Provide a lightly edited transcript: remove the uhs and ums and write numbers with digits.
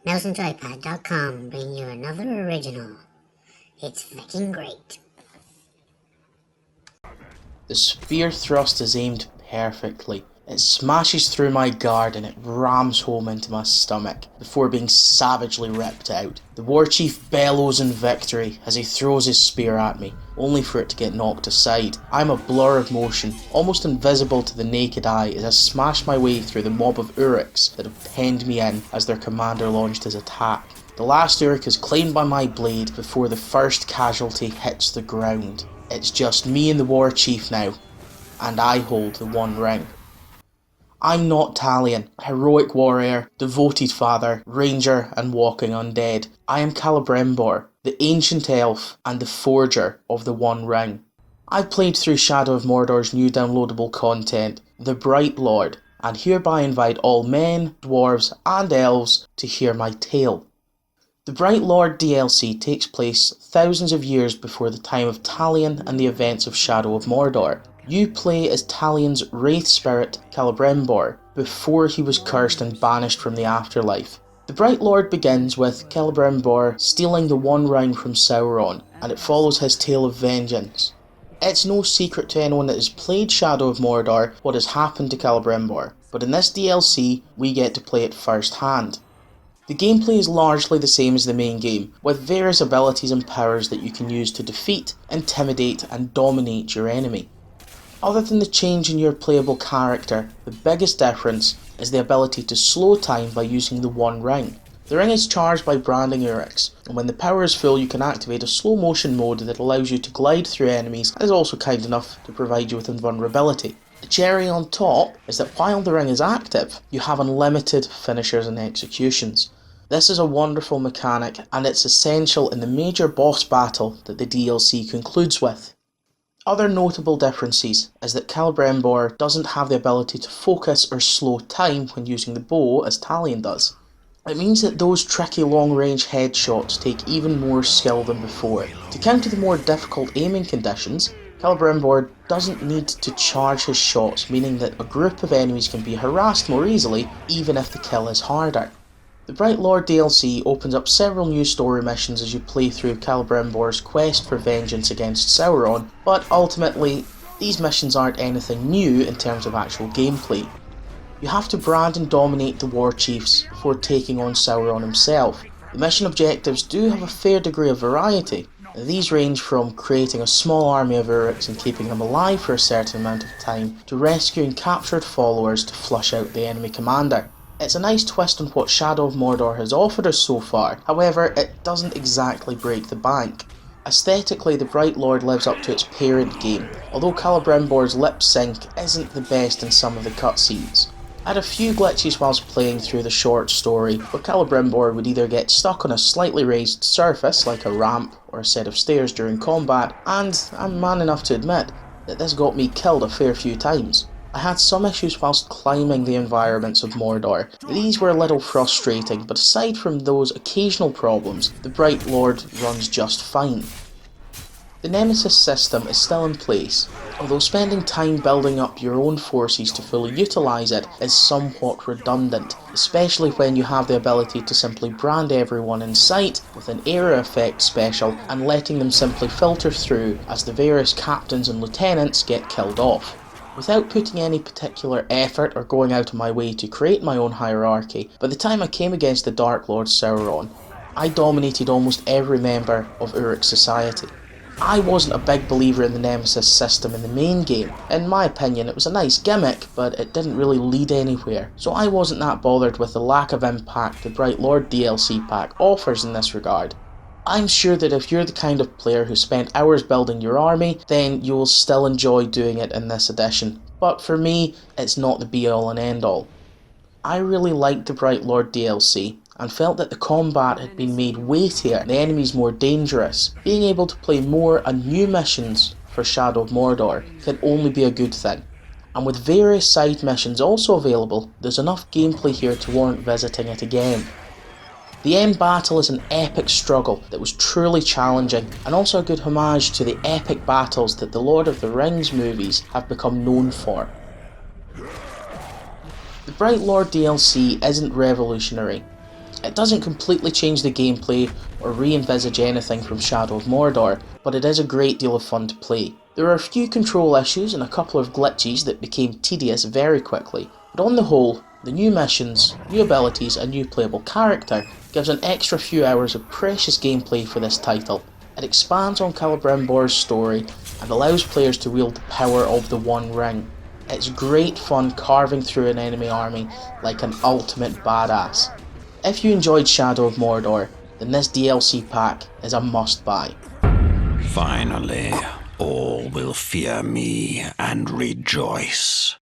NelsonJoypad.com bring you another original. It's fucking great. The spear thrust is aimed perfectly. It smashes through my guard and it rams home into my stomach before being savagely ripped out. The war chief bellows in victory as he throws his spear at me, only for it to get knocked aside. I'm a blur of motion, almost invisible to the naked eye as I smash my way through the mob of Uruks that have penned me in as their commander launched his attack. The last Uruk is claimed by my blade before the first casualty hits the ground. It's just me and the war chief now, and I hold the One Ring. I'm not Talion, heroic warrior, devoted father, ranger and walking undead. I am Celebrimbor, the ancient elf and the forger of the One Ring. I played through Shadow of Mordor's new downloadable content, The Bright Lord, and hereby invite all men, dwarves and elves to hear my tale. The Bright Lord DLC takes place thousands of years before the time of Talion and the events of Shadow of Mordor. You play as Talion's wraith spirit, Celebrimbor, before he was cursed and banished from the afterlife. The Bright Lord begins with Celebrimbor stealing the One Ring from Sauron, and it follows his tale of vengeance. It's no secret to anyone that has played Shadow of Mordor what has happened to Celebrimbor, but in this DLC we get to play it first hand. The gameplay is largely the same as the main game, with various abilities and powers that you can use to defeat, intimidate and dominate your enemy. Other than the change in your playable character, the biggest difference is the ability to slow time by using the One Ring. The ring is charged by branding Uruks, and when the power is full you can activate a slow motion mode that allows you to glide through enemies and is also kind enough to provide you with invulnerability. The cherry on top is that while the ring is active, you have unlimited finishers and executions. This is a wonderful mechanic and it's essential in the major boss battle that the DLC concludes with. Other notable differences is that Celebrimbor doesn't have the ability to focus or slow time when using the bow as Talion does. It means that those tricky long-range headshots take even more skill than before. To counter the more difficult aiming conditions, Celebrimbor doesn't need to charge his shots, meaning that a group of enemies can be harassed more easily even if the kill is harder. The Bright Lord DLC opens up several new story missions as you play through Celebrimbor's quest for vengeance against Sauron, but ultimately, these missions aren't anything new in terms of actual gameplay. You have to brand and dominate the war chiefs before taking on Sauron himself. The mission objectives do have a fair degree of variety. These range from creating a small army of Uruks and keeping them alive for a certain amount of time, to rescuing captured followers to flush out the enemy commander. It's a nice twist on what Shadow of Mordor has offered us so far, however it doesn't exactly break the bank. Aesthetically, the Bright Lord lives up to its parent game, although Celebrimbor's lip sync isn't the best in some of the cutscenes. I had a few glitches whilst playing through the short story, where Celebrimbor would either get stuck on a slightly raised surface like a ramp or a set of stairs during combat, and I'm man enough to admit that this got me killed a fair few times. I had some issues whilst climbing the environments of Mordor. These were a little frustrating, but aside from those occasional problems, the Bright Lord runs just fine. The Nemesis system is still in place, although spending time building up your own forces to fully utilise it is somewhat redundant, especially when you have the ability to simply brand everyone in sight with an area effect special and letting them simply filter through as the various captains and lieutenants get killed off. Without putting any particular effort or going out of my way to create my own hierarchy, by the time I came against the Dark Lord Sauron, I dominated almost every member of Uruk society. I wasn't a big believer in the Nemesis system in the main game. In my opinion, it was a nice gimmick, but it didn't really lead anywhere, so I wasn't that bothered with the lack of impact the Bright Lord DLC pack offers in this regard. I'm sure that if you're the kind of player who spent hours building your army, then you will still enjoy doing it in this edition, but for me, it's not the be all and end all. I really liked the Bright Lord DLC, and felt that the combat had been made weightier and the enemies more dangerous. Being able to play more and new missions for Shadow of Mordor can only be a good thing. And with various side missions also available, there's enough gameplay here to warrant visiting it again. The end battle is an epic struggle that was truly challenging, and also a good homage to the epic battles that the Lord of the Rings movies have become known for. The Bright Lord DLC isn't revolutionary. It doesn't completely change the gameplay or re-envisage anything from Shadow of Mordor, but it is a great deal of fun to play. There are a few control issues and a couple of glitches that became tedious very quickly, but on the whole, the new missions, new abilities and new playable character gives an extra few hours of precious gameplay for this title. It expands on Celebrimbor's story and allows players to wield the power of the One Ring. It's great fun carving through an enemy army like an ultimate badass. If you enjoyed Shadow of Mordor, then this DLC pack is a must buy. Finally, all will fear me and rejoice.